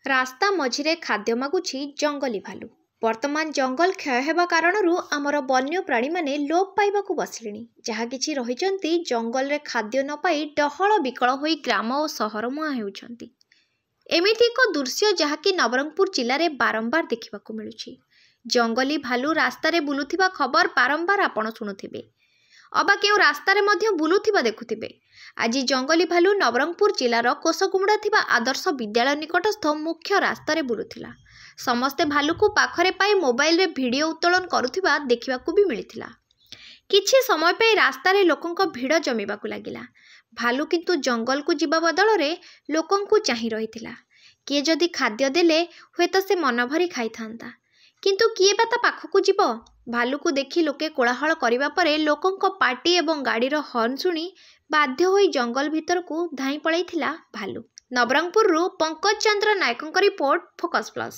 रास्ता मझिरे खाद्य मागुछि जंगली भालू। वर्तमान जंगल क्षय हेबा कारणरू आमर वन्य प्राणी माने लोप पाइबाकू बसिलेनी। जहा किछि रहिचंती जंगल रे खाद्य न पाई डहळ बिकळ होई ग्राम और सहर मुहां हेउछंती। एमिति एक दृश्य जहाँकि नवरंगपुर जिले में बारंबार देखा मिलूछि। जंगली भालू रास्ता रे बुलुथिबा खबर बारंबार आपण शुणुथिबे अबा केउ रास्ता रे मध्य बुलुथिबा देखुथिबे। आज जंगली भालू नवरंगपुर जिलार कोसकुमुड़ा थिबा आदर्श विद्यालय निकटस्थ मुख्य रास्ता रे बुलुथिला। समस्ते भालू को पाखरे पाई मोबाइल रे वीडियो उत्तोलन करुथिबा देखिबाकू भी मिलिथिला। किछि समय पे रास्ता रे लोकंक भीड़ जमीबाकू लागिला। भालू किंतु जंगल को जिबा बदल रे लोकंकू चाहि रहिथिला। किए जदि खाद्य देले हुए तो से मन भरी खाई थांता, किंतु किए बा ता पाखकू जीव। भालू को देखि लोके कोलाहल करिबा परे लोकंक पार्टी एवं गाड़ीर हर्न शुणी बाध्य होई जंगल भीतर को धाई पळैथिला भालू। नवरंगपुर पंकज चंद्र नायकंक रिपोर्ट, फोकस प्लस।